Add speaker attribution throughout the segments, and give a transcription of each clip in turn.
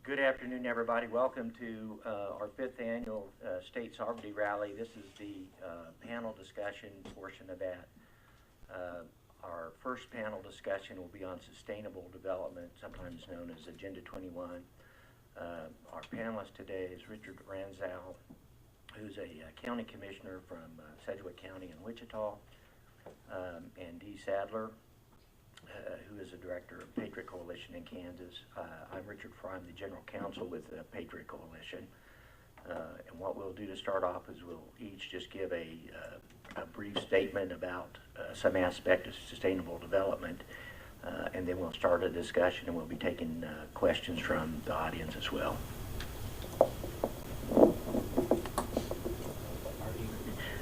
Speaker 1: Good afternoon, everybody. Welcome to our 5th annual State Sovereignty Rally. This is the panel discussion portion of that. Our first panel discussion will be on sustainable development, sometimes known as Agenda 21. Our panelist today is Richard Ranzau, who's a county commissioner from Sedgwick County in Wichita, and Dee Sadler, who is the director of Patriot Coalition in Kansas. I'm Richard Fry. I'm the general counsel with the Patriot Coalition. And what we'll do to start off is we'll each just give a brief statement about some aspect of sustainable development, and then we'll start a discussion, and we'll be taking questions from the audience as well.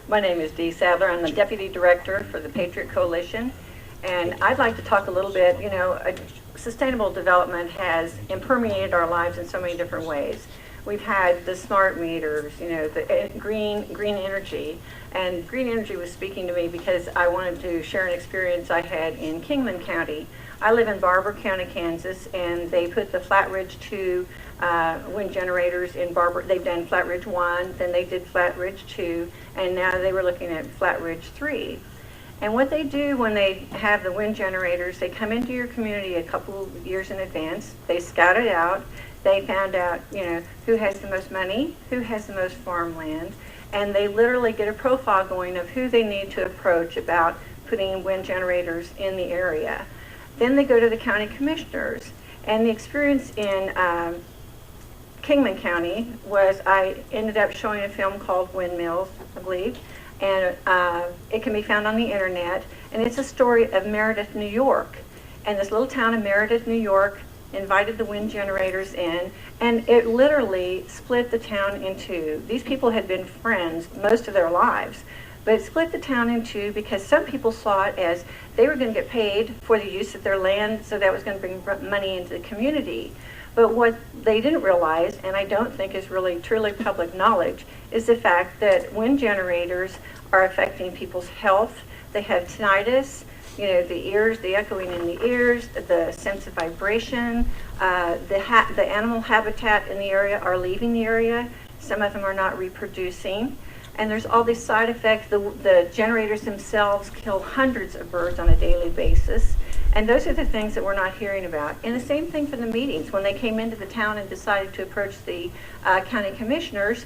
Speaker 2: My name is Dee Sadler. I'm the Deputy Director for the Patriot Coalition. And I'd like to talk a little bit, sustainable development has permeated our lives in so many different ways. We've had the smart meters, the green energy. And green energy was speaking to me because I wanted to share an experience I had in Kingman County. I live in Barber County, Kansas, and they put the Flat Ridge 2 wind generators in Barber. They've done Flat Ridge 1, then they did Flat Ridge 2, and now they were looking at Flat Ridge 3. And what they do when they have the wind generators, they come into your community a couple of years in advance. They scout it out. They found out, who has the most money, who has the most farmland, and they literally get a profile going of who they need to approach about putting wind generators in the area. Then they go to the county commissioners. And the experience in Kingman County was I ended up showing a film called Windmills, I believe, and it can be found on the internet, and it's a story of Meredith, New York. And this little town of Meredith, New York invited the wind generators in, and it literally split the town in two. These people had been friends most of their lives, but it split the town in two because some people saw it as they were going to get paid for the use of their land, so that was going to bring money into the community. But what they didn't realize, and I don't think is really truly public knowledge, is the fact that wind generators are affecting people's health. They have tinnitus, the ears, the echoing in the ears, the sense of vibration. The animal habitat in the area are leaving the area. Some of them are not reproducing. And there's all these side effects. The generators themselves kill hundreds of birds on a daily basis. And those are the things that we're not hearing about. And the same thing for the meetings. When they came into the town and decided to approach the county commissioners,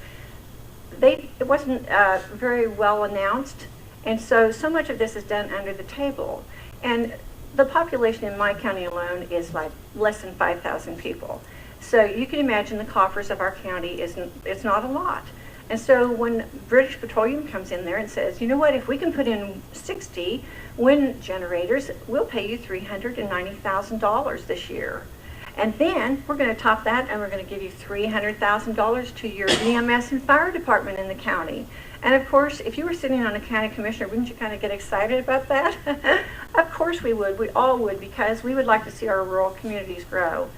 Speaker 2: it wasn't very well announced. And so much of this is done under the table. And the population in my county alone is like less than 5,000 people. So you can imagine the coffers of our county it's not a lot. And so when British Petroleum comes in there and says, you know what, if we can put in 60 wind generators, we'll pay you $390,000 this year. And then we're going to top that, and we're going to give you $300,000 to your EMS and fire department in the county. And of course, if you were sitting on a county commissioner, wouldn't you kind of get excited about that? Of course we would. We all would, because we would like to see our rural communities grow.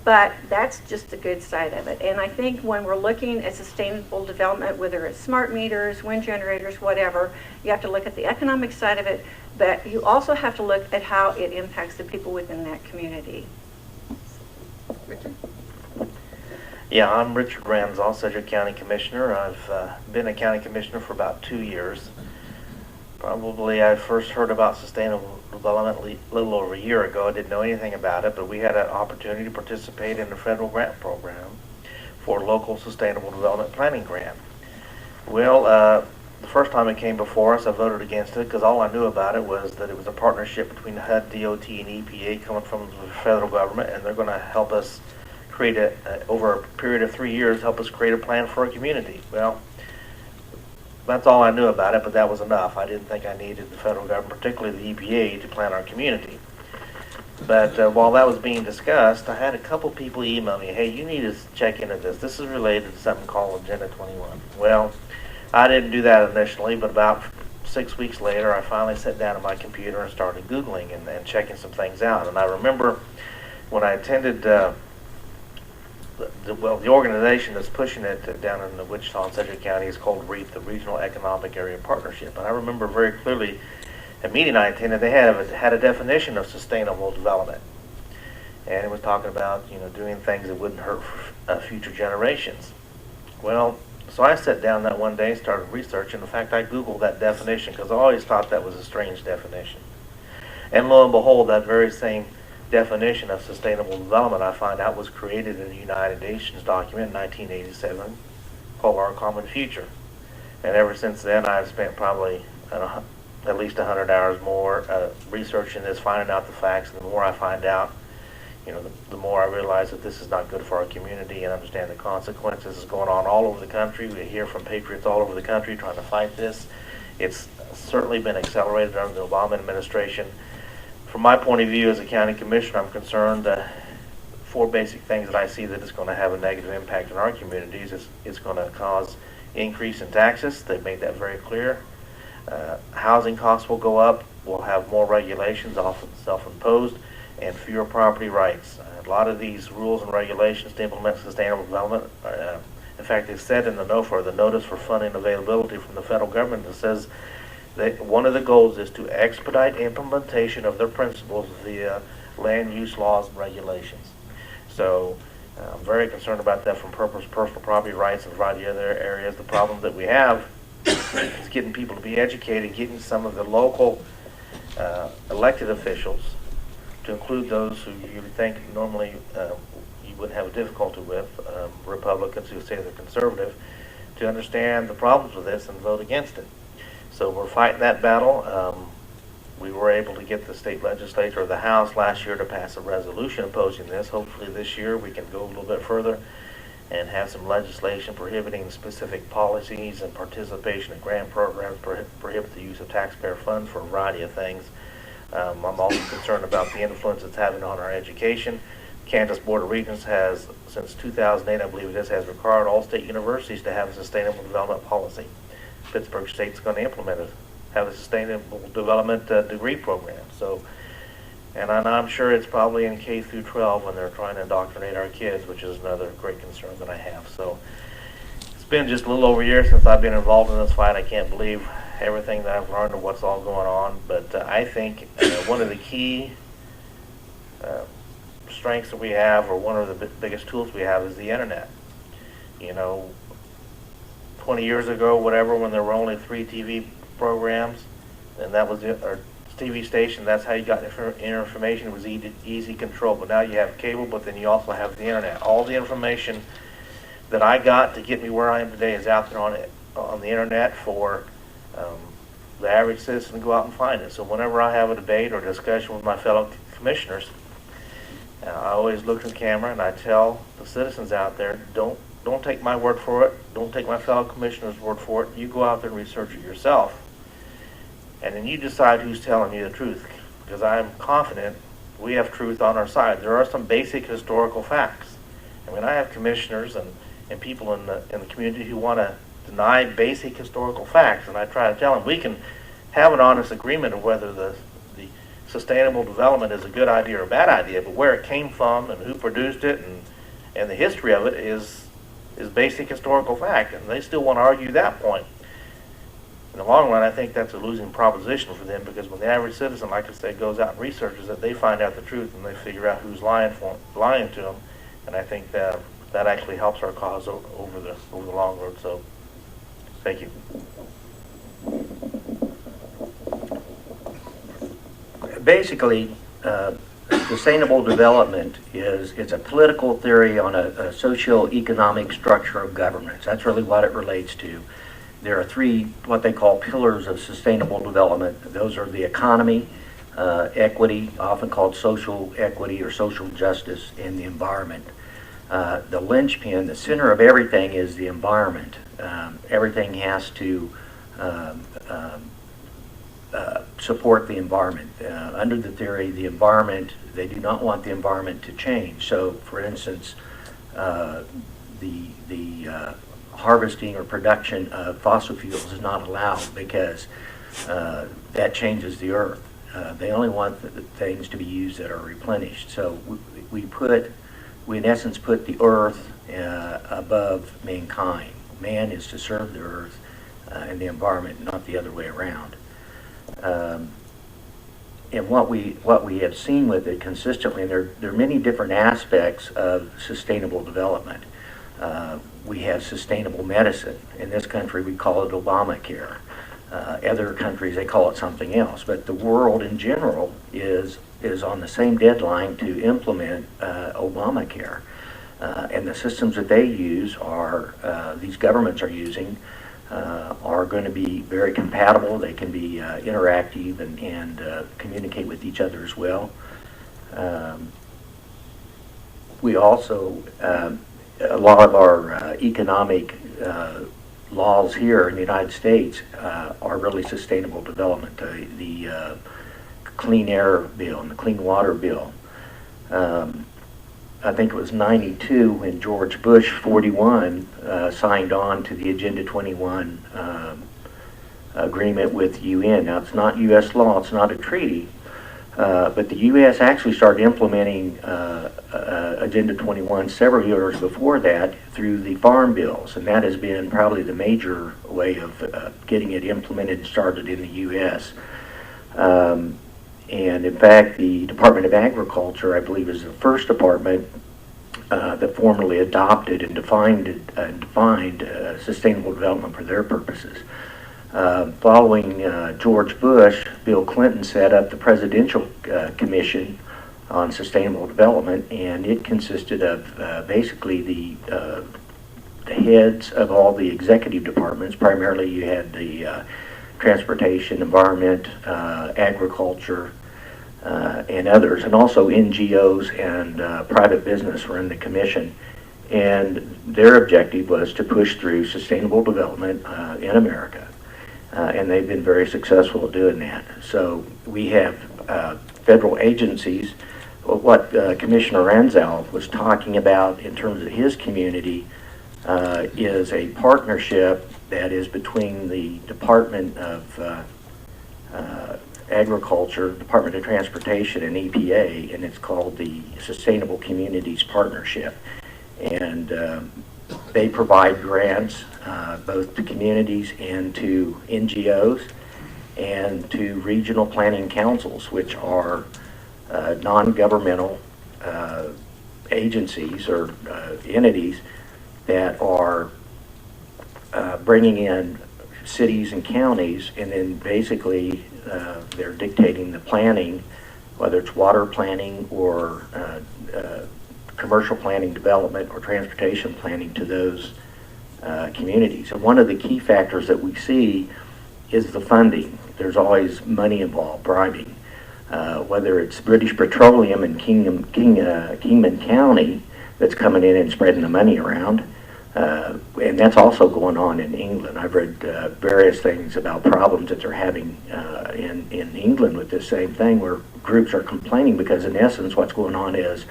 Speaker 2: But that's just the good side of it. And I think when we're looking at sustainable development, whether it's smart meters, wind generators, whatever, you have to look at the economic side of it, but you also have to look at how it impacts the people within that community. Richard?
Speaker 3: Yeah, I'm Richard Ranzau, Sedgwick County Commissioner. I've been a county commissioner for about 2 years. Probably I first heard about sustainable development a little over a year ago. I didn't know anything about it, but we had an opportunity to participate in a federal grant program for local sustainable development planning grant. Well, the first time it came before us, I voted against it because all I knew about it was that it was a partnership between HUD, DOT, and EPA coming from the federal government, and they're going to help us create over a period of 3 years, help us create a plan for a community. Well, that's all I knew about it, but that was enough. I didn't think I needed the federal government, particularly the EPA, to plan our community. But while that was being discussed, I had a couple people email me, hey, you need to check into this. This is related to something called Agenda 21. Well, I didn't do that initially, but about 6 weeks later, I finally sat down at my computer and started Googling and checking some things out. And I remember when I attended the organization that's pushing it down in the Wichita and Sedgwick County is called REAP, the Regional Economic Area Partnership. And I remember very clearly a meeting I attended, they had a definition of sustainable development. and it was talking about, you know, doing things that wouldn't hurt future generations. Well, so I sat down that one day and started researching. In fact, I Googled that definition because I always thought that was a strange definition. And lo and behold, that very same definition of sustainable development I find out was created in the United Nations document in 1987 called Our Common Future. And ever since then, I've spent probably at least 100 hours more researching this, finding out the facts. And the more I find out, you know, the more I realize that this is not good for our community and understand the consequences. Is going on all over the country. We hear from patriots all over the country trying to fight this. It's certainly been accelerated under the Obama administration. From my point of view as a county commissioner, I'm concerned four basic things that I see that is going to have a negative impact on our communities. It's going to cause increase in taxes. They've made that very clear. Housing costs will go up. We'll have more regulations, often self-imposed, and fewer property rights. A lot of these rules and regulations to implement sustainable development, in fact, it's said in the NOFA, the Notice for Funding Availability from the federal government, that says that one of the goals is to expedite implementation of their principles via land use laws and regulations. So I'm very concerned about that from personal property rights and a variety of other areas. The problem that we have is getting people to be educated, getting some of the local elected officials, to include those who you would think normally you wouldn't have a difficulty with, Republicans who say they're conservative, to understand the problems with this and vote against it. So we're fighting that battle. We were able to get the state legislature or the House last year to pass a resolution opposing this. Hopefully this year we can go a little bit further and have some legislation prohibiting specific policies and participation in grant programs, prohibit the use of taxpayer funds for a variety of things. I'm also concerned about the influence it's having on our education. Kansas Board of Regents has, since 2008, I believe it is, has required all state universities to have a sustainable development policy. Pittsburgh State's going to implement it, have a sustainable development degree program. So, and I'm sure it's probably in K through 12 when they're trying to indoctrinate our kids, which is another great concern that I have. So it's been just a little over a year since I've been involved in this fight. I can't believe everything that I've learned of what's all going on, but I think one of the key strengths that we have, or one of the biggest tools we have, is the internet. You know, 20 years ago, whatever, when there were only 3 TV programs, and that was it, or TV station, that's how you got information. It was easy control. But now you have cable, but then you also have the internet. All the information that I got to get me where I am today is out there on the internet for the average citizen to go out and find it. So whenever I have a debate or discussion with my fellow commissioners, I always look at the camera and I tell the citizens out there, don't take my word for it. Don't take my fellow commissioners' word for it. You go out there and research it yourself. And then you decide who's telling you the truth. Because I'm confident we have truth on our side. There are some basic historical facts. I mean, I have commissioners and people in the community who want to deny basic historical facts. And I try to tell them we can have an honest agreement of whether the sustainable development is a good idea or a bad idea, but where it came from and who produced it and the history of it is basic historical fact, and they still want to argue that point. In the long run, I think that's a losing proposition for them, because when the average citizen, like I said, goes out and researches it, they find out the truth and they figure out who's lying to them, and I think that actually helps our cause over the long road. So, thank you.
Speaker 1: Basically, sustainable development is a political theory on a socio-economic structure of governments. That's really what it relates to. There are 3 what they call pillars of sustainable development. Those are the economy, equity, often called social equity or social justice, and the environment. The linchpin, the center of everything, is the environment. Everything has to support the environment. Under the theory, the environment, they do not want the environment to change. So, for instance, the harvesting or production of fossil fuels is not allowed because that changes the earth. They only want the things to be used that are replenished. So we in essence put the earth above mankind. Man is to serve the earth and the environment, not the other way around. and what we have seen with it consistently, and there are many different aspects of sustainable development. We have sustainable medicine. In this country, we call it Obamacare. Other countries, they call it something else. But the world in general is on the same deadline to implement Obamacare. And the systems that they use are, these governments are using, are going to be very compatible. They can be interactive and communicate with each other as well. We also, a lot of our economic laws here in the United States are really sustainable development. The Clean Air Bill and the Clean Water Bill. I think it was 92 when George Bush, 41, signed on to the Agenda 21 agreement with UN. Now, it's not U.S. law, it's not a treaty, but the U.S. actually started implementing Agenda 21 several years before that through the farm bills, and that has been probably the major way of getting it implemented and started in the U.S. And in fact, the Department of Agriculture, I believe, is the first department that formally adopted and defined sustainable development for their purposes. Following George Bush, Bill Clinton set up the Presidential Commission on Sustainable Development, and it consisted of basically the heads of all the executive departments. Primarily, you had the transportation, environment, agriculture, and others, and also NGOs and private business were in the commission. And their objective was to push through sustainable development in America. And they've been very successful at doing that. So we have federal agencies. What Commissioner Ranzau was talking about in terms of his community is a partnership that is between the Department of Agriculture, Department of Transportation, and EPA, and it's called the Sustainable Communities Partnership. And they provide grants both to communities and to NGOs and to regional planning councils, which are non-governmental agencies or entities that are bringing in cities and counties, and then basically they're dictating the planning, whether it's water planning or commercial planning development or transportation planning to those communities. And one of the key factors that we see is the funding. There's always money involved, bribing. Whether it's British Petroleum in Kingman County that's coming in and spreading the money around, and that's also going on in England. I've read various things about problems that they're having in England with this same thing, where groups are complaining because in essence what's going on is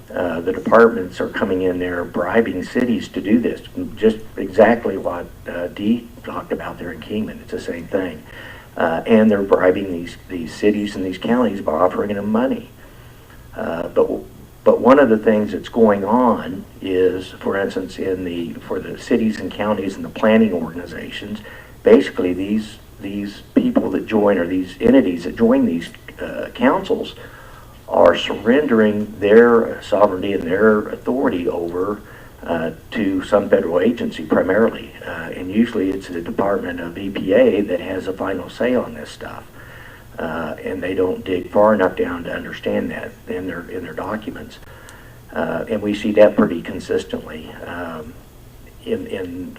Speaker 1: the departments are coming in there bribing cities to do this. Just exactly what Dee talked about there in Kingman. It's the same thing. And they're bribing these cities and these counties by offering them money. But one of the things that's going on is, for instance, for the cities and counties and the planning organizations, basically these people that join, or these entities that join these councils, are surrendering their sovereignty and their authority over to some federal agency primarily. And usually it's the Department of EPA that has a final say on this stuff. And they don't dig far enough down to understand that in their documents. And we see that pretty consistently in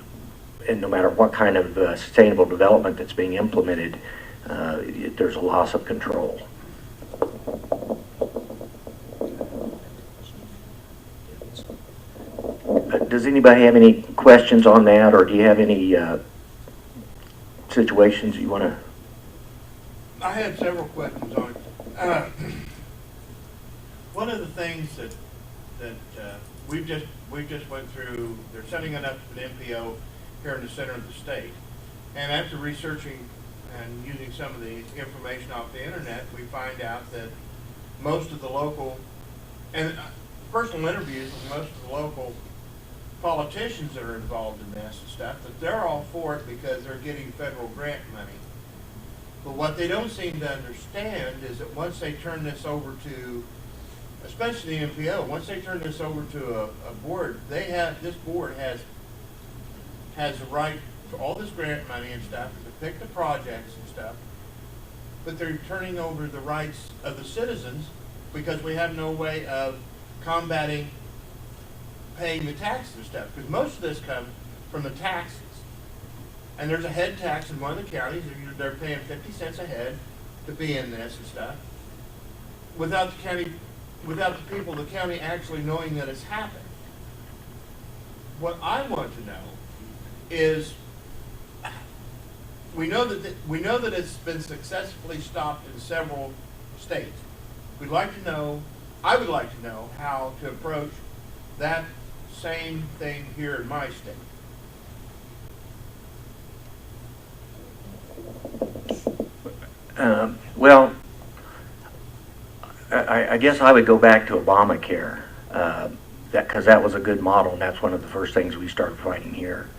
Speaker 1: no matter what kind of sustainable development that's being implemented, there's a loss of control. Does anybody have any questions on that, or do you have any situations you want to?
Speaker 4: I had several questions on it. One of the things that we just went through, they're setting it up an MPO here in the center of the state, and after researching and using some of the information off the internet, we find out that most of the local and personal interviews with most of the local politicians that are involved in this and stuff, that they're all for it because they're getting federal grant money, But what they don't seem to understand is that once they turn this over to, especially the MPO, once they turn this over to a board, this board has the right to all this grant money and stuff, to pick the projects and stuff, but they're turning over the rights of the citizens because we have no way of combating paying the taxes and stuff, because most of this comes from the taxes. And there's a head tax in one of the counties, they're paying 50 cents a head to be in this and stuff, without the people of the county actually knowing that it's happened. What I want to know is, we know that it's been successfully stopped in several states. I would like to know how to approach that same thing here in my state.
Speaker 1: Well, I guess I would go back to Obamacare, because that was a good model, and that's one of the first things we started fighting here.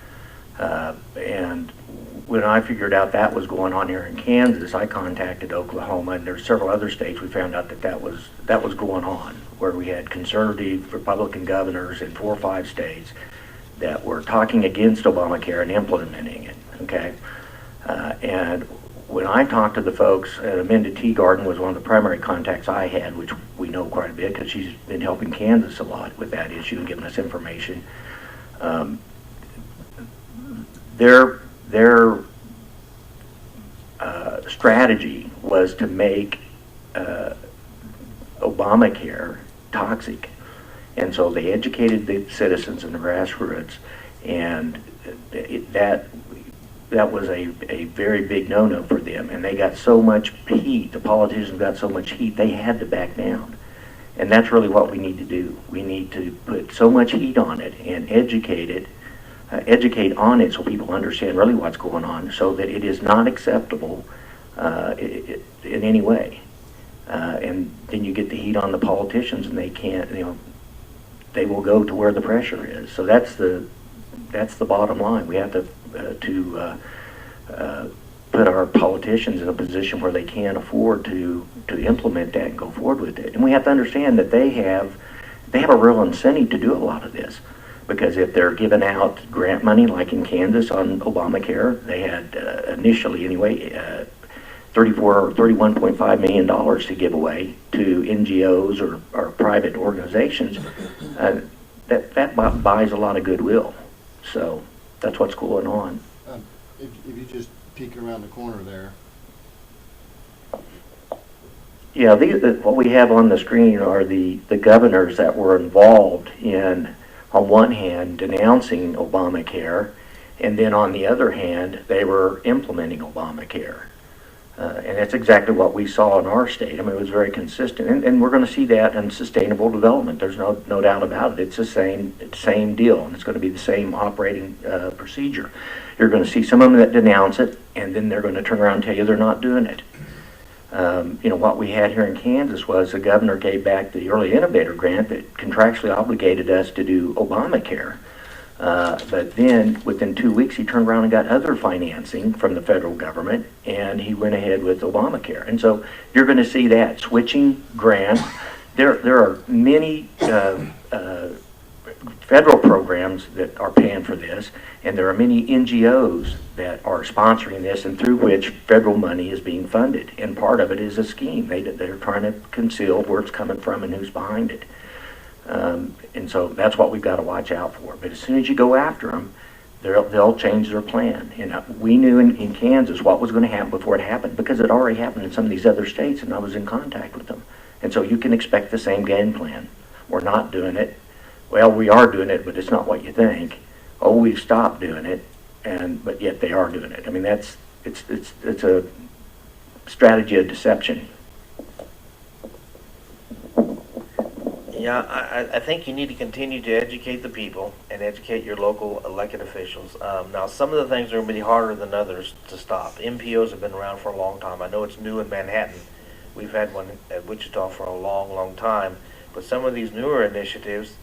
Speaker 1: And when I figured out that was going on here in Kansas, I contacted Oklahoma, and there's several other states. We found out that was going on, where we had conservative Republican governors in 4 or 5 states that were talking against Obamacare and implementing it. Okay, and when I talked to the folks, Amanda Teagarden was one of the primary contacts I had, which we know quite a bit because she's been helping Kansas a lot with that issue and giving us information. Their strategy was to make Obamacare toxic, and so they educated the citizens in the grassroots, and that was a very big no-no for them, and they got so much heat, the politicians got so much heat, they had to back down. And that's really what we need to do. We need to put so much heat on it and educate on it so people understand really what's going on, so that it is not acceptable in any way. And then you get the heat on the politicians, and they can't, they will go to where the pressure is. So that's the bottom line. We have to put our politicians in a position where they can afford to implement that and go forward with it. And we have to understand that they have a real incentive to do a lot of this, because if they're giving out grant money like in Kansas on Obamacare, they had initially anyway $34 or $31.5 million to give away to NGOs or private organizations. That buys a lot of goodwill. So that's what's going on.
Speaker 5: If you just peek around the corner there.
Speaker 1: Yeah, what we have on the screen are the governors that were involved in, on one hand, denouncing Obamacare, and then on the other hand, they were implementing Obamacare. And that's exactly what we saw in our state. I mean, it was very consistent, and we're going to see that in sustainable development. There's no doubt about it. It's the same deal, and it's going to be the same operating procedure. You're going to see some of them that denounce it, and then they're going to turn around and tell you they're not doing it. What we had here in Kansas was the governor gave back the Early Innovator Grant that contractually obligated us to do Obamacare. But then within 2 weeks, he turned around and got other financing from the federal government, and he went ahead with Obamacare. And so you're going to see that switching grants. There are many federal programs that are paying for this, and there are many NGOs that are sponsoring this, and through which federal money is being funded. And part of it is a scheme. They're trying to conceal where it's coming from and who's behind it. And so that's what we've got to watch out for. But as soon as you go after them, they'll change their plan. And we knew in Kansas what was going to happen before it happened, because it already happened in some of these other states, and I was in contact with them. And so you can expect the same game plan. We're not doing it. Well, we are doing it, but it's not what you think. Oh, we've stopped doing it, but yet they are doing it. I mean, it's a strategy of deception.
Speaker 3: Yeah, I think you need to continue to educate the people and educate your local elected officials. Now, some of the things are going to be harder than others to stop. MPOs have been around for a long time. I know it's new in Manhattan. We've had one at Wichita for a long, long time. But some of these newer initiatives,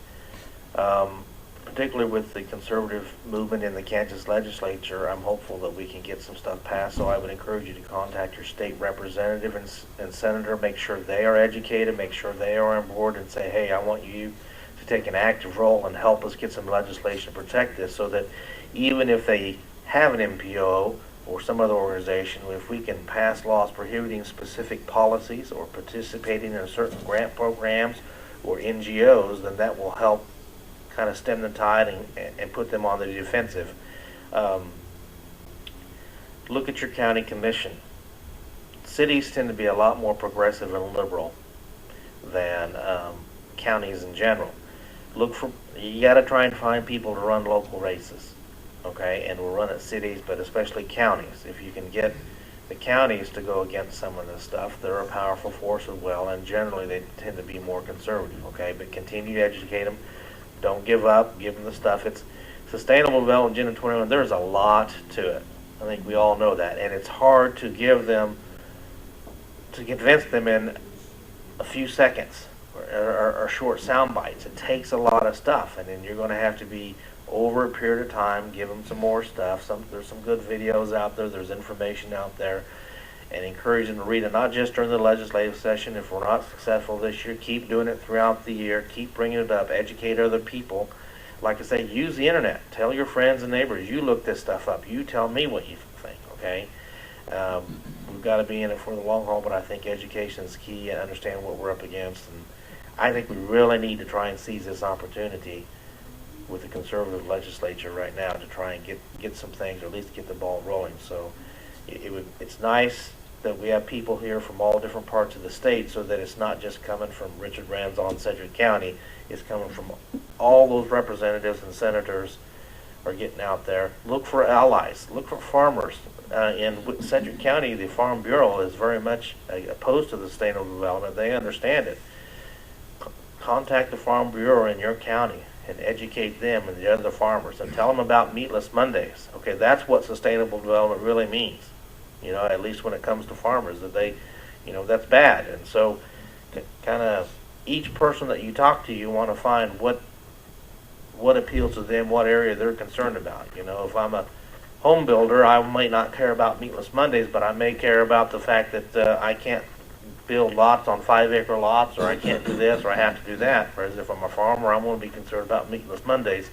Speaker 3: particularly with the conservative movement in the Kansas legislature, I'm hopeful that we can get some stuff passed. So I would encourage you to contact your state representative and senator, make sure they are educated, make sure they are on board, and say, hey, I want you to take an active role and help us get some legislation to protect this, so that even if they have an MPO or some other organization, if we can pass laws prohibiting specific policies or participating in certain grant programs or NGOs, then that will help kind of stem the tide and put them on the defensive. Look at your county commission. Cities tend to be a lot more progressive and liberal than counties in general. You got to try and find people to run local races, okay? And we'll run at cities, but especially counties. If you can get the counties to go against some of this stuff, they're a powerful force as well, and generally they tend to be more conservative, okay? But continue to educate them. Don't give up. Give them the stuff. It's Sustainable Development Agenda 21. There's a lot to it. I think we all know that, and it's hard to give them, to convince them in a few seconds or short sound bites. It takes a lot of stuff, and then you're going to have to be over a period of time, give them some more stuff. There's some good videos out there. There's information out there, and encourage them to read it, not just during the legislative session. If we're not successful this year, keep doing it throughout the year. Keep bringing it up. Educate other people. Like I say, use the internet. Tell your friends and neighbors, you look this stuff up. You tell me what you think, okay? We've got to be in it for the long haul, but I think education is key and understand what we're up against. And I think we really need to try and seize this opportunity with the conservative legislature right now to try and get some things, or at least get the ball rolling. So it's nice that we have people here from all different parts of the state, so that it's not just coming from Richard Ranzau in Sedgwick County. It's coming from all those representatives and senators are getting out there. Look for allies. Look for farmers. In Sedgwick County, the Farm Bureau is very much opposed to the sustainable development. They understand it. Contact the Farm Bureau in your county and educate them and the other farmers, and tell them about Meatless Mondays. Okay, that's what sustainable development really means. You know, at least when it comes to farmers, that they, you know, that's bad. And so, kind of each person that you talk to, you want to find what appeals to them, what area they're concerned about. You know, if I'm a home builder, I might not care about Meatless Mondays, but I may care about the fact that I can't build lots on 5-acre lots, or I can't do this, or I have to do that. Whereas if I'm a farmer, I'm going to be concerned about Meatless Mondays.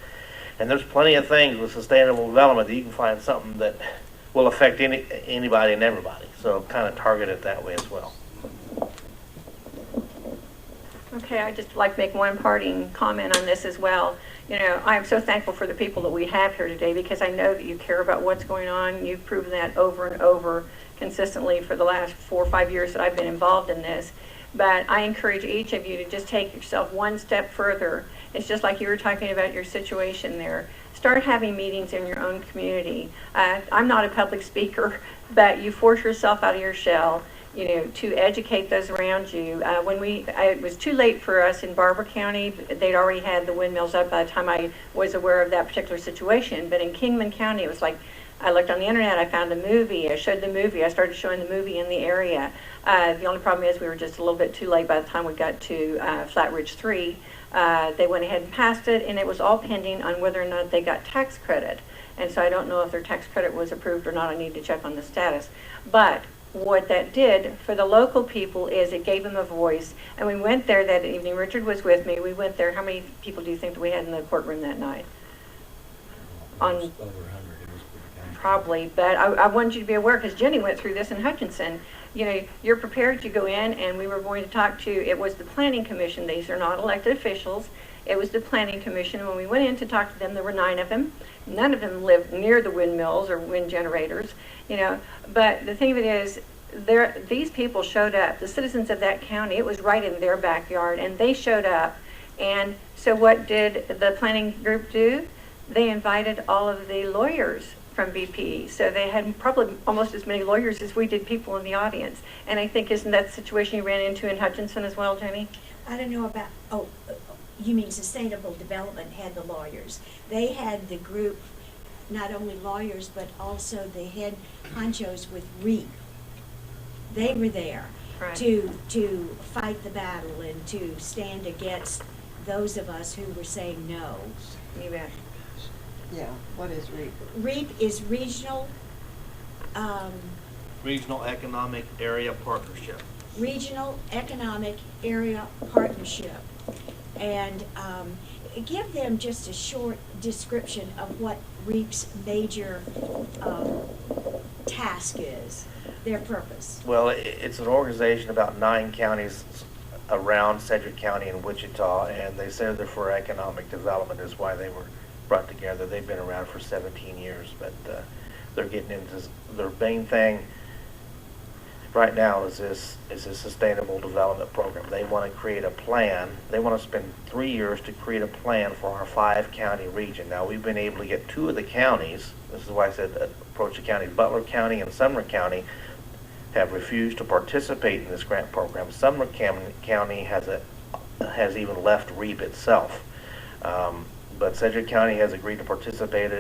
Speaker 3: And there's plenty of things with sustainable development that you can find something that will affect anybody and everybody. So kind of target it that way as well.
Speaker 2: Okay, I'd just like to make one parting comment on this as well. You know, I'm so thankful for the people that we have here today, because I know that you care about what's going on. You've proven that over and over consistently for the last 4 or 5 years that I've been involved in this. But I encourage each of you to just take yourself one step further. It's just like you were talking about your situation there. Start having meetings in your own community. I'm not a public speaker, but you force yourself out of your shell, you know, to educate those around you. It was too late for us in Barber County. They'd already had the windmills up by the time I was aware of that particular situation. But in Kingman County, it was like, I looked on the internet, I found a movie, I showed the movie, I started showing the movie in the area. The only problem is we were just a little bit too late by the time we got to Flat Ridge 3. They went ahead and passed it, and it was all pending on whether or not they got tax credit. And so I don't know if their tax credit was approved or not. I need to check on the status. But what that did for the local people is it gave them a voice. And we went there that evening. Richard was with me. We went there. How many people do you think that we had in the courtroom that night? On over 100. Probably, but I wanted you to be aware, because Jenny went through this in Hutchinson. You know, you're prepared to go in, and we were going to talk to, it was the Planning Commission. These are not elected officials. It was the Planning Commission. When we went in to talk to them, there were 9 of them. None of them lived near the windmills or wind generators, you know. But the thing of it is, these people showed up. The citizens of that county, it was right in their backyard, and they showed up. And so what did the planning group do? They invited all of the lawyers from BP. So they had probably almost as many lawyers as we did people in the audience. And I think, isn't that the situation you ran into in Hutchinson as well, Jenny?
Speaker 6: I don't know about, you mean Sustainable Development had the lawyers. They had the group, not only lawyers, but also the head honchos with REAP. They were there to fight the battle and to stand against those of us who were saying no.
Speaker 2: You bet.
Speaker 7: Yeah, what is REAP?
Speaker 6: REAP is Regional,
Speaker 3: Regional Economic Area Partnership.
Speaker 6: Regional Economic Area Partnership. And give them just a short description of what REAP's major task is, their purpose.
Speaker 3: Well, it's an organization about 9 counties around Sedgwick County and Wichita, and they say they're for economic development is why they were brought together. They've been around for 17 years, but they're getting into their main thing right now is this sustainable development program. They want to create a plan. They want to spend 3 years to create a plan for our 5-county region. Now, we've been able to get 2 of the counties. This is why I said approach the county. Butler County and Sumner County have refused to participate in this grant program. Sumner County has even left REAP itself. But Sedgwick County has agreed to participate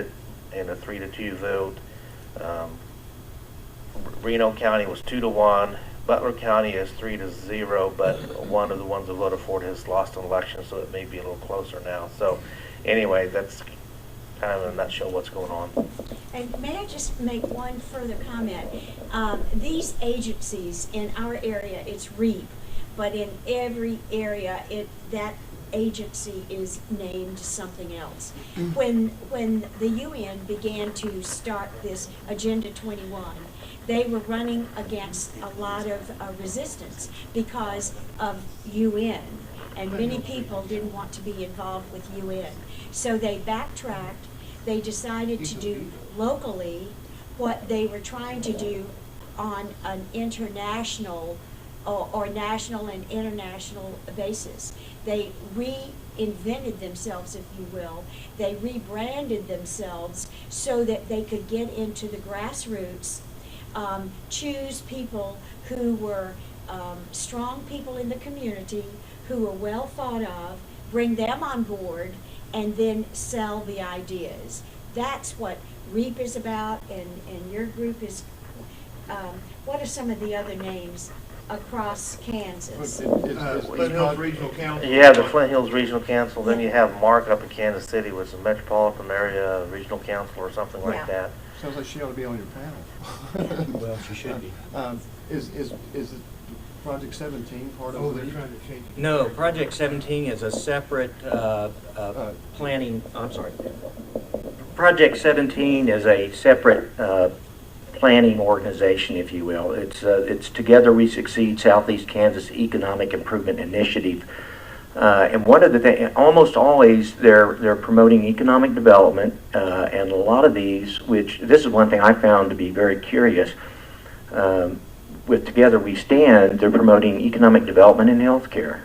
Speaker 3: in a 3-2 vote. Reno County was 2-1. Butler County is 3-0, but one of the ones that voted for it has lost an election, so it may be a little closer now. So anyway, that's kind of in a nutshell what's going on.
Speaker 6: And may I just make one further comment? These agencies in our area, it's REAP, but in every area, that agency is named something else. When the UN began to start this Agenda 21, they were running against a lot of resistance because of UN, and many people didn't want to be involved with UN. So they backtracked. They decided to do locally what they were trying to do on an international or national and international basis. They reinvented themselves, if you will. They rebranded themselves so that they could get into the grassroots, choose people who were strong people in the community, who were well thought of, bring them on board, and then sell the ideas. That's what REAP is about, and your group is, what are some of the other names across Kansas?
Speaker 4: Flint Hills Regional Council.
Speaker 3: You have the Flint Hills Regional Council, then you have Mark up in Kansas City, which is a Metropolitan Area Regional Council or something like that.
Speaker 5: Sounds like she ought to be on your panel.
Speaker 8: Well, she should be.
Speaker 5: Is Project 17 part of
Speaker 4: Oh,
Speaker 5: the
Speaker 4: they're
Speaker 5: league?
Speaker 4: trying to change it.
Speaker 8: No, Project 17 is a separate planning, I'm sorry.
Speaker 1: Project 17 is a separate planning organization, if you will. It's Together We Succeed Southeast Kansas Economic Improvement Initiative. And one of the things, almost always they're promoting economic development, and a lot of these, which this is one thing I found to be very curious, with Together We Stand, they're promoting economic development in healthcare.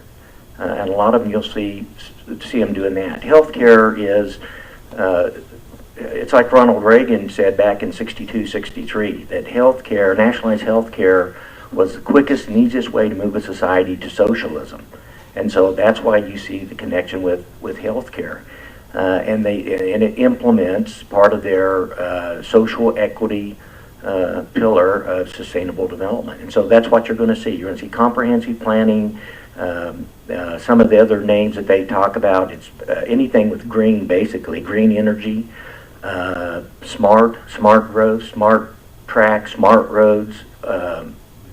Speaker 1: And a lot of them you'll see them doing that. Healthcare is, it's like Ronald Reagan said back in 62, 63, that healthcare, nationalized healthcare, was the quickest and easiest way to move a society to socialism. And so that's why you see the connection with healthcare. And it implements part of their social equity pillar of sustainable development. And so that's what you're going to see. You're going to see comprehensive planning. Some of the other names that they talk about, it's anything with green, basically, green energy, smart growth, smart tracks, smart roads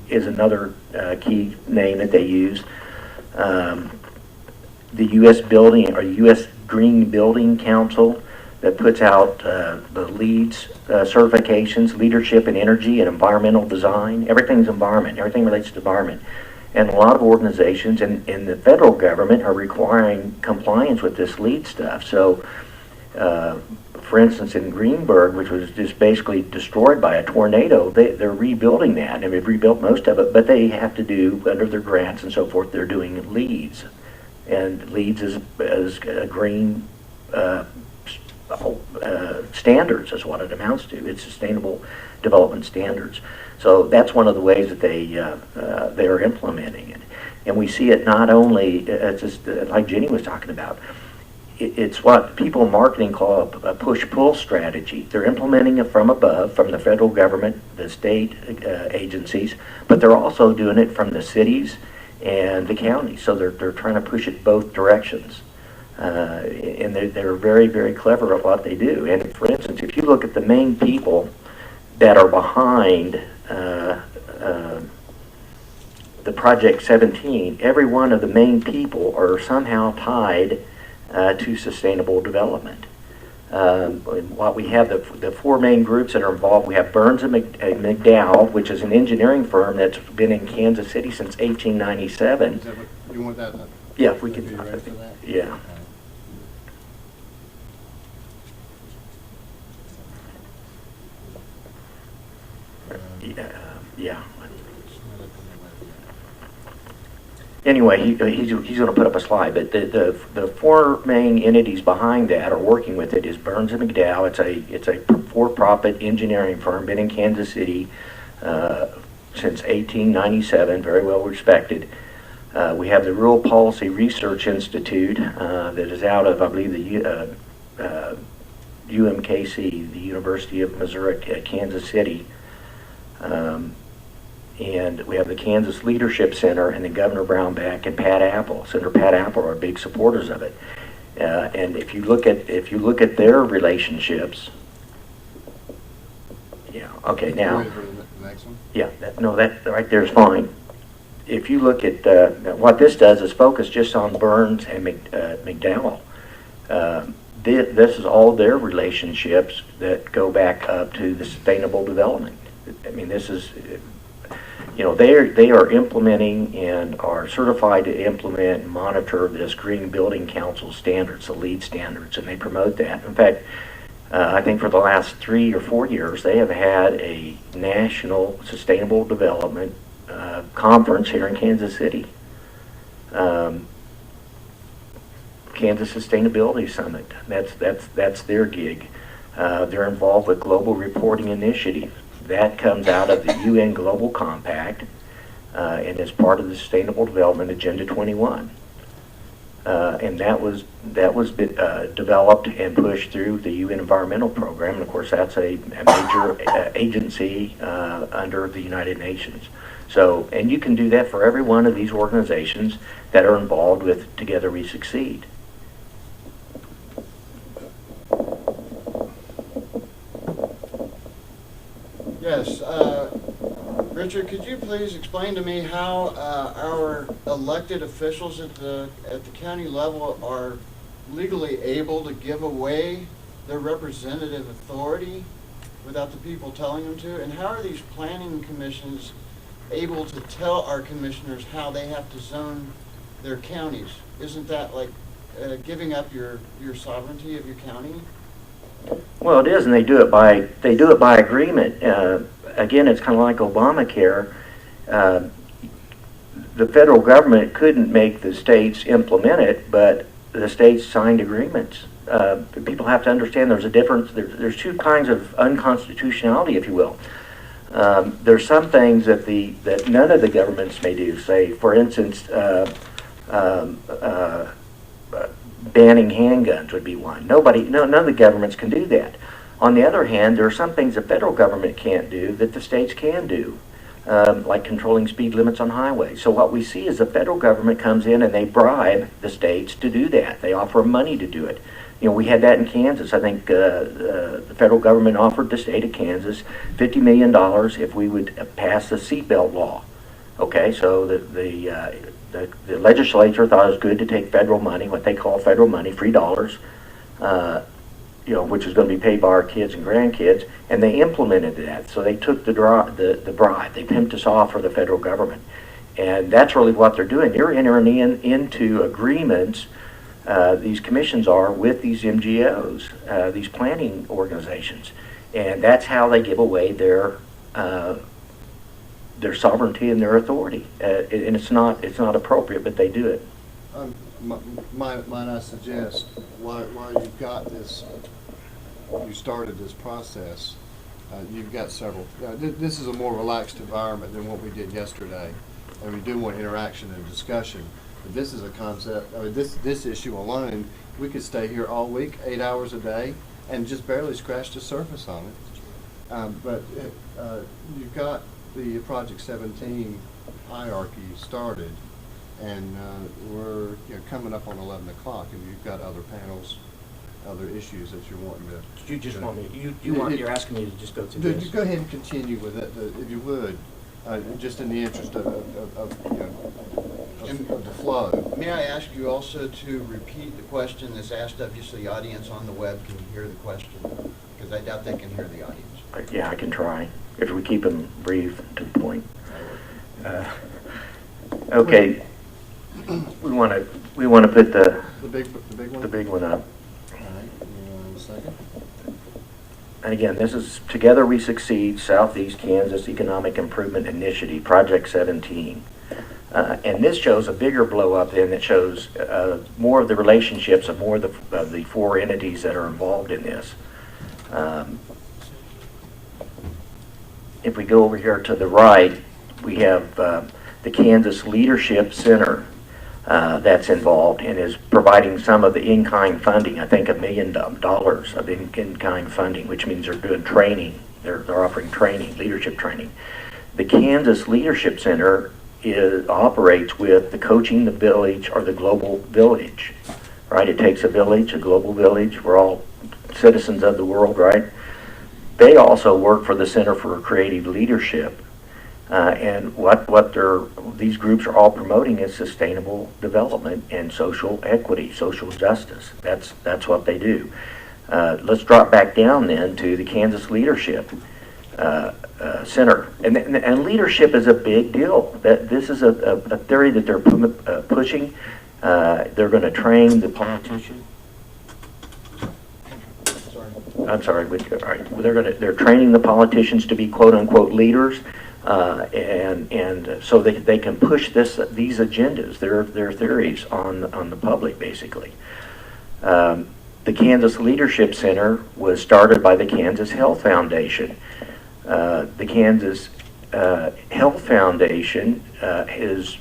Speaker 1: is another key name that they use. The U.S. Building or U.S. Green Building Council that puts out the LEEDs certifications, leadership in energy and environmental design. Everything's environment. Everything relates to environment. And a lot of organizations in the federal government are requiring compliance with this LEED stuff. So, for instance, in Greenburg, which was just basically destroyed by a tornado, they're rebuilding that, and they've rebuilt most of it, but they have to do, under their grants and so forth, they're doing LEEDs. And LEEDs is a green standards is what it amounts to. It's sustainable development standards. So that's one of the ways that they're implementing it. And we see it not only, it's just, like Jenny was talking about, it's what people in marketing call a push-pull strategy. They're implementing it from above, from the federal government, the state agencies, but they're also doing it from the cities and the counties. So they're trying to push it both directions. And they're very, very clever at what they do. And for instance, if you look at the main people that are behind the Project 17, every one of the main people are somehow tied to sustainable development. What we have, the four main groups that are involved, we have Burns and McDowell, which is an engineering firm that's been in Kansas City since 1897.
Speaker 5: Is that what, you want that?
Speaker 1: Yeah, if we
Speaker 5: Are
Speaker 1: could.
Speaker 5: you ready for that?
Speaker 1: Yeah. Yeah. Anyway, he's going to put up a slide, but the four main entities behind that are working with it is Burns and McDowell. It's a for-profit engineering firm, been in Kansas City since 1897, very well respected. We have the Rural Policy Research Institute that is out of, I believe, the UMKC, the University of Missouri at Kansas City. And we have the Kansas Leadership Center and then Governor Brownback and Pat Apple. Senator Pat Apple are big supporters of it. And if you look at their relationships, yeah, okay, now,
Speaker 5: Ready for the next one?
Speaker 1: yeah, that right there is fine. If you look at what this does is focus just on Burns and McDowell. This is all their relationships that go back up to the sustainable development. I mean, this is, they are implementing and are certified to implement and monitor this Green Building Council standards, the LEED standards, and they promote that. In fact, I think for the last 3 or 4 years, they have had a national sustainable development conference here in Kansas City. Kansas Sustainability Summit. That's their gig. They're involved with Global Reporting Initiative. That comes out of the UN Global Compact and is part of the Sustainable Development Agenda 21. And that was developed and pushed through the UN Environmental Program. And of course, that's a major agency under the United Nations. So, and you can do that for every one of these organizations that are involved with Together We Succeed.
Speaker 9: Yes, Richard, could you please explain to me how our elected officials at the county level are legally able to give away their representative authority without the people telling them to? And how are these planning commissions able to tell our commissioners how they have to zone their counties? Isn't that like giving up your sovereignty of your county?
Speaker 1: Well, it is, and they do it by agreement. Again, it's kind of like Obamacare. The federal government couldn't make the states implement it, but the states signed agreements. People have to understand there's a difference. There's two kinds of unconstitutionality, if you will. There's some things that none of the governments may do. Say, for instance, banning handguns would be one. None of the governments can do that. On the other hand, there are some things the federal government can't do that the states can do, like controlling speed limits on highways. So what we see is the federal government comes in and they bribe the states to do that. They offer money to do it. We had that in Kansas. I think the federal government offered the state of Kansas $50 million if we would pass the seatbelt law. Okay, so the legislature thought it was good to take federal money, what they call federal money, free dollars, which is going to be paid by our kids and grandkids, and they implemented that. So they took the bribe. They pimped us off for the federal government. And that's really what they're doing. They're entering into agreements, these commissions are, with these MGOs, these planning organizations. And that's how they give away their sovereignty and their authority, and it's not appropriate, but they do it.
Speaker 5: Might I suggest, while you've got this, you started this process, you've got several. This is a more relaxed environment than what we did yesterday, and we do want interaction and discussion. But this is a concept. I mean, this issue alone, we could stay here all week, 8 hours a day, and just barely scratch the surface on it. But you've got the Project 17 hierarchy started, And we're coming up on 11 o'clock, and you've got other panels, other issues that you're wanting to.
Speaker 8: You just want me, you're asking me to just go through
Speaker 5: Dude,
Speaker 8: this?
Speaker 5: go ahead and continue with it, if you would, just in the interest of the flow.
Speaker 9: May I ask you also to repeat the question that's asked of you so the audience on the web can hear the question? Because I doubt they can hear the audience.
Speaker 1: Yeah, I can try, if we keep them brief to the point. Okay, we want to put the
Speaker 5: big one?
Speaker 1: the big one up.
Speaker 5: All right, give me 1 second.
Speaker 1: And again, this is Together We Succeed, Southeast Kansas Economic Improvement Initiative, Project 17. And this shows a bigger blow up, and it shows more of the relationships of more of the 4 entities that are involved in this. If we go over here to the right, we have the Kansas Leadership Center that's involved and is providing some of the in-kind funding. I think $1 million of in-kind funding, which means they're doing training. They're offering training, leadership training. The Kansas Leadership Center operates with the Coaching the Village or the Global Village, right? It takes a village, a global village. We're all citizens of the world, right? They also work for the Center for Creative Leadership. And what these groups are all promoting is sustainable development and social equity, social justice. That's what they do. Let's drop back down then to the Kansas Leadership Center. And leadership is a big deal. This is a theory that they're pushing. They're going to train the politicians. I'm sorry. All right. They're training the politicians to be quote unquote leaders. And so they can push these agendas, their theories on the public, basically. The Kansas Leadership Center was started by the Kansas Health Foundation. The Kansas Health Foundation is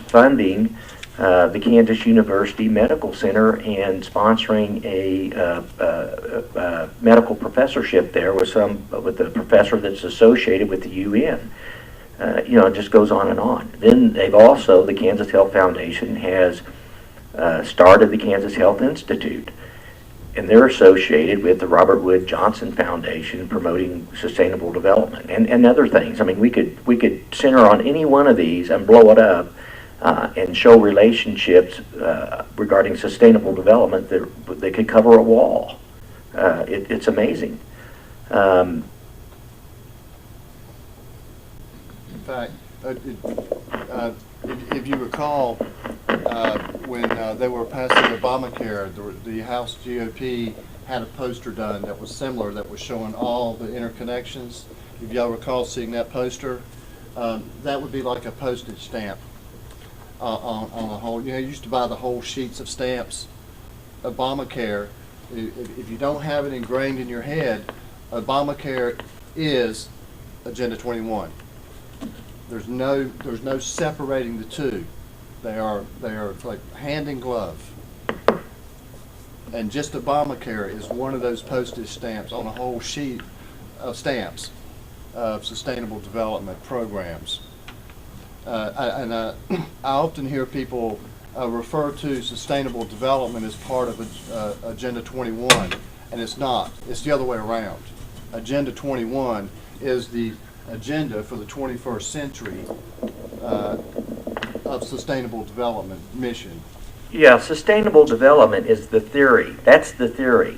Speaker 1: funding the Kansas University Medical Center and sponsoring a medical professorship there with a professor that's associated with the UN. It just goes on and on. Then the Kansas Health Foundation has started the Kansas Health Institute, and they're associated with the Robert Wood Johnson Foundation promoting sustainable development and other things. I mean, we could center on any one of these and blow it up. And show relationships regarding sustainable development that they could cover a wall. It's amazing.
Speaker 5: In fact, if you recall, when they were passing Obamacare, the House GOP had a poster done that was similar, that was showing all the interconnections. If y'all recall seeing that poster, that would be like a postage stamp. On the whole, you used to buy the whole sheets of stamps. Obamacare, if you don't have it ingrained in your head, Obamacare is Agenda 21. There's no separating the two. They are like hand in glove. And just Obamacare is one of those postage stamps on a whole sheet of stamps of sustainable development programs. I often hear people refer to sustainable development as part of Agenda 21, and it's not. It's the other way around. Agenda 21 is the agenda for the 21st century of sustainable development mission.
Speaker 1: Yeah, sustainable development is the theory. That's the theory.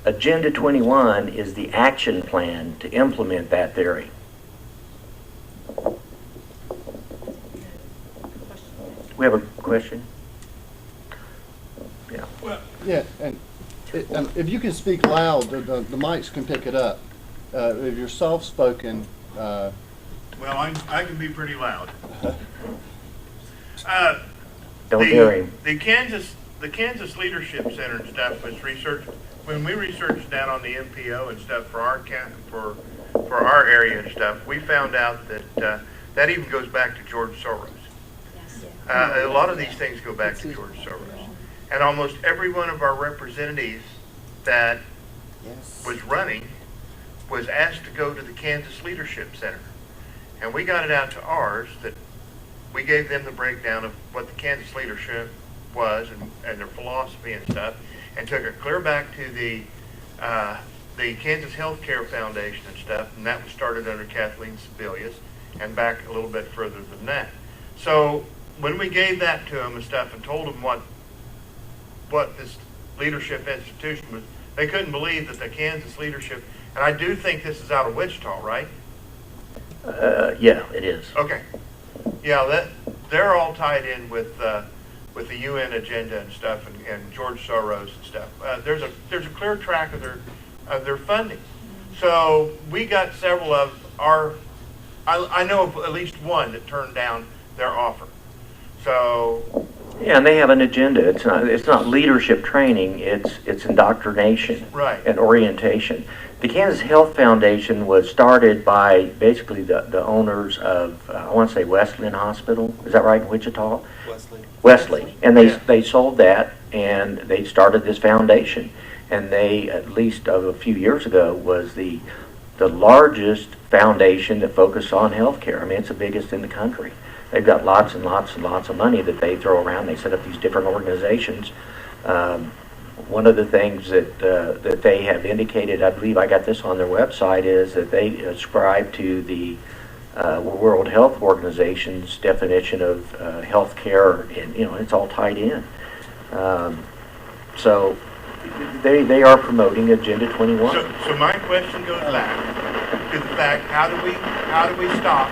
Speaker 1: Agenda 21 is the action plan to implement that theory. We have a question? Yeah.
Speaker 4: Well,
Speaker 5: Yeah, and if you can speak loud, the mics can pick it up. If you're soft-spoken,
Speaker 4: well, I can be pretty loud.
Speaker 1: Don't hear him.
Speaker 4: The Kansas Leadership Center and stuff was researched. When we researched down on the MPO and stuff for our area and stuff, we found out that that even goes back to George Soros. A lot of these things go back to George Soros. And almost every one of our representatives that was running was asked to go to the Kansas Leadership Center. And we got it out to ours that we gave them the breakdown of what the Kansas leadership was and their philosophy and stuff, and took it clear back to the Kansas Healthcare Foundation and stuff, and that was started under Kathleen Sebelius, and back a little bit further than that. So when we gave that to them and stuff and told them what this leadership institution was, they couldn't believe that the Kansas leadership, and I do think this is out of Wichita, right?
Speaker 1: Yeah, it is.
Speaker 4: Okay. Yeah, they're all tied in with the UN agenda and stuff, and George Soros and stuff. There's a clear track of their funding. So we got several of our. I know of at least one that turned down their offer. So.
Speaker 1: Yeah, and they have an agenda. It's not leadership training. It's indoctrination,
Speaker 4: Right.
Speaker 1: And orientation. The Kansas Health Foundation was started by basically the owners of I want to say Wesleyan Hospital. Is that right in Wichita? Wesley, and they sold that, and they started this foundation, and they, at least a few years ago, was the largest foundation that focused on healthcare. I mean, it's the biggest in the country. They've got lots and lots and lots of money that they throw around. They set up these different organizations. One of the things that they have indicated, I believe I got this on their website, is that they ascribe to the World Health Organization's definition of health care, and it's all tied in. So they are promoting Agenda 21.
Speaker 4: So my question goes back to the fact: how do we stop?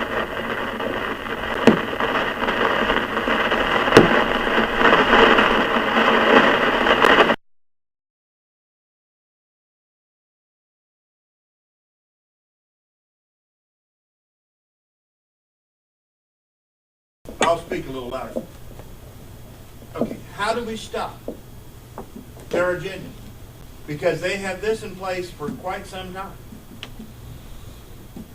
Speaker 4: I'll speak a little louder. Okay, how do we stop their agenda? Because they have this in place for quite some time.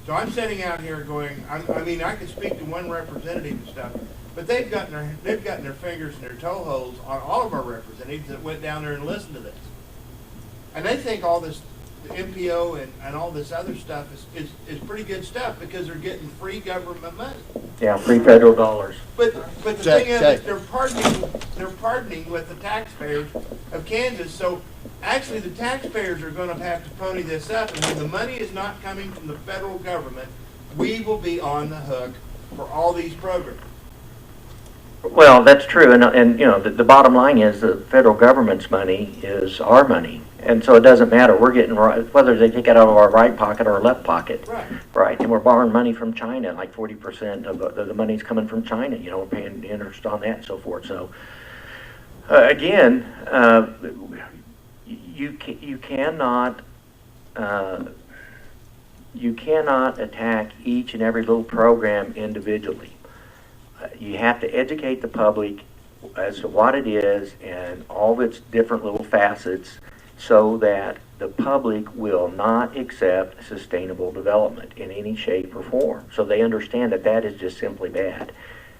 Speaker 4: So I'm sitting out here going, I mean, I could speak to one representative and stuff, but they've gotten their fingers in their toe holes on all of our representatives that went down there and listened to this. And they think all this, the MPO and all this other stuff is pretty good stuff because they're getting free government money.
Speaker 1: Yeah, free federal dollars.
Speaker 4: But the thing is, they're pardoning with the taxpayers of Kansas. So actually, the taxpayers are going to have to pony this up, and when the money is not coming from the federal government, we will be on the hook for all these programs.
Speaker 1: Well, that's true, and the bottom line is the federal government's money is our money, and so it doesn't matter. We're getting whether they take it out of our right pocket or our left pocket, right? And we're borrowing money from China, like 40% of the money's coming from China. We're paying interest on that and so forth. So again, you cannot attack each and every little program individually. You have to educate the public as to what it is and all of its different little facets so that the public will not accept sustainable development in any shape or form. So they understand that that is just simply bad.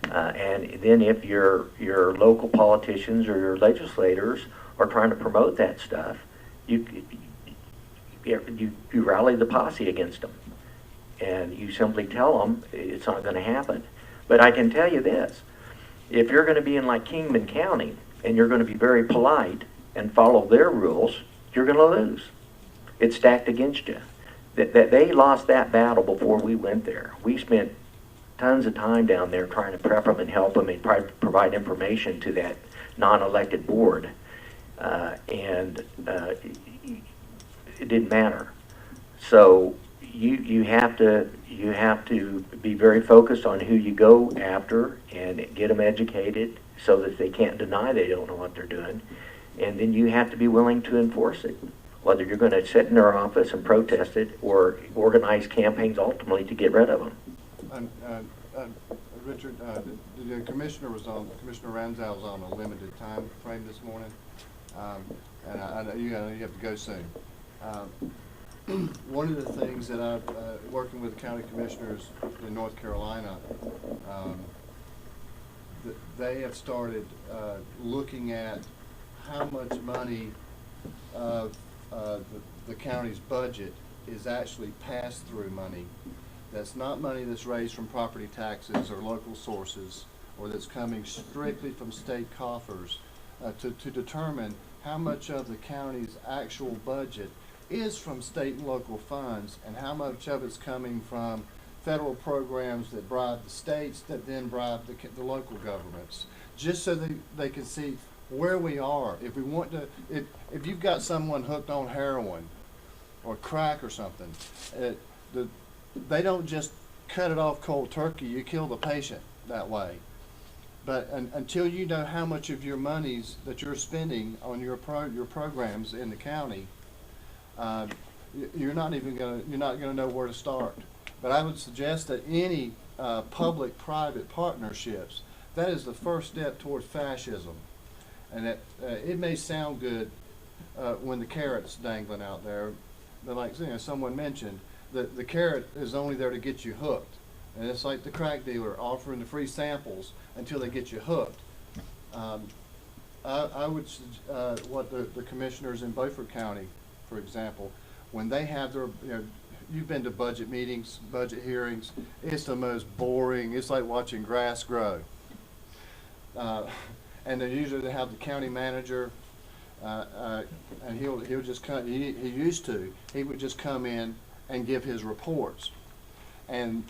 Speaker 1: And then if your local politicians or your legislators are trying to promote that stuff, you rally the posse against them. And you simply tell them it's not going to happen. But I can tell you this, if you're going to be in like Kingman County and you're going to be very polite and follow their rules, you're going to lose. It's stacked against you. That they lost that battle before we went there. We spent tons of time down there trying to prep them and help them and provide information to that non-elected board. And it didn't matter. So you have to be very focused on who you go after and get them educated so that they can't deny they don't know what they're doing. And then you have to be willing to enforce it, whether you're going to sit in their office and protest it or organize campaigns ultimately to get rid of them.
Speaker 5: Richard, the Commissioner Ranzau was on a limited time frame this morning, and I know you have to go soon. One of the things that I've working with the county commissioners in North Carolina, they have started looking at how much money of the county's budget is actually pass-through money. That's not money that's raised from property taxes or local sources, or that's coming strictly from state coffers, to determine how much of the county's actual budget is from state and local funds, and how much of it's coming from federal programs that bribe the states that then bribe the local governments, just so they can see where we are. If we want to, if you've got someone hooked on heroin or crack or something, they don't just cut it off cold turkey. You kill the patient that way. But until you know how much of your monies that you're spending on your programs in the county, you're not gonna know where to start. But I would suggest that any public-private partnerships, that is the first step towards fascism. And it may sound good when the carrot's dangling out there, but like someone mentioned, the carrot is only there to get you hooked. And it's like the crack dealer offering the free samples until they get you hooked. I would what the commissioners in Beaufort County, for example, when they have their, you've been to budget meetings, budget hearings, it's the most boring. It's like watching grass grow. And they have the county manager, and he'll just come. He would just come in and give his reports. And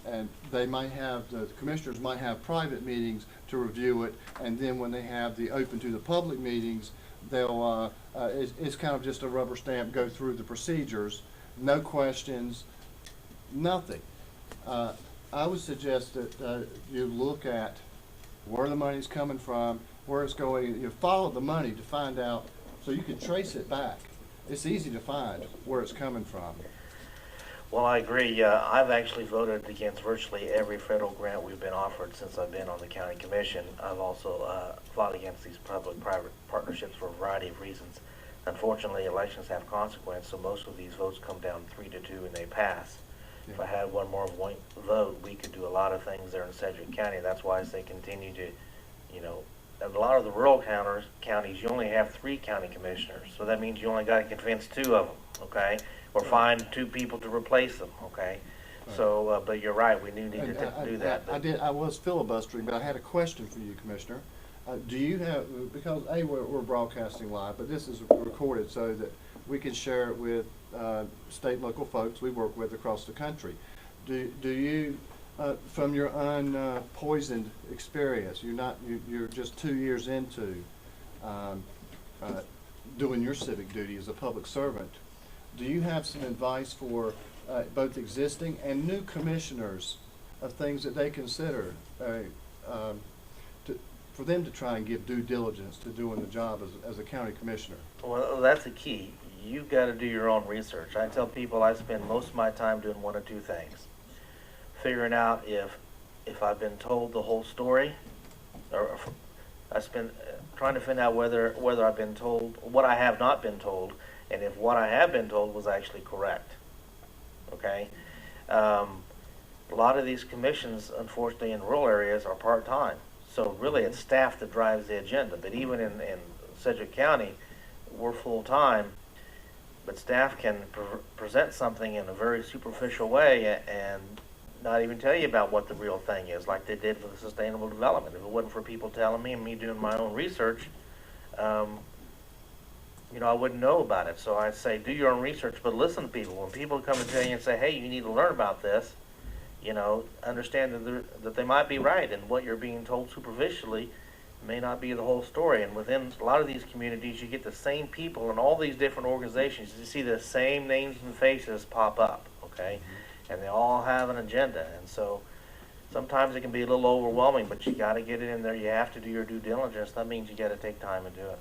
Speaker 5: they might have, the commissioners might have private meetings to review it, and then when they have the open to the public meetings, they'll, it's kind of just a rubber stamp, go through the procedures, no questions, nothing. I would suggest that you look at where the money's coming from, where it's going, follow the money to find out, so you can trace it back. It's easy to find where it's coming from.
Speaker 3: Well, I agree. I've actually voted against virtually every federal grant we've been offered since I've been on the county commission. I've also fought against these public-private partnerships for a variety of reasons. Unfortunately, elections have consequence, so most of these votes come down 3-2 and they pass. Yeah. If I had one more vote, we could do a lot of things there in Sedgwick County. That's why as they continue to, a lot of the rural counties, you only have 3 county commissioners. So that means you only got to convince 2 of them, okay? Or find 2 people to replace them, okay? Right. So, but you're right, we do need to do that.
Speaker 5: I was filibustering, but I had a question for you, Commissioner. Do you have, because we're broadcasting live, but this is recorded so that we can share it with state and local folks we work with across the country. Do you, from your unpoisoned experience, you're just 2 years into doing your civic duty as a public servant, do you have some advice for both existing and new commissioners of things that they consider for them to try and give due diligence to doing the job as a county commissioner?
Speaker 3: Well, that's the key. You've got to do your own research. I tell people I spend most of my time doing 1 of 2 things. Figuring out if I've been told the whole story, or I spend trying to find out whether I've been told what I have not been told, and if what I have been told was actually correct. Okay? A lot of these commissions, unfortunately, in rural areas are part-time. So really it's staff that drives the agenda. But even in Sedgwick County, we're full-time, but staff can present something in a very superficial way and not even tell you about what the real thing is, like they did with the sustainable development. If it wasn't for people telling me and me doing my own research, I wouldn't know about it. So I say, do your own research, but listen to people. When people come and tell you and say, hey, you need to learn about this, understand that they might be right, and what you're being told superficially may not be the whole story. And within a lot of these communities, you get the same people in all these different organizations. You see the same names and faces pop up, okay? Mm-hmm. And they all have an agenda. And so sometimes it can be a little overwhelming, but you got to get it in there. You have to do your due diligence. That means you got to take time and do it.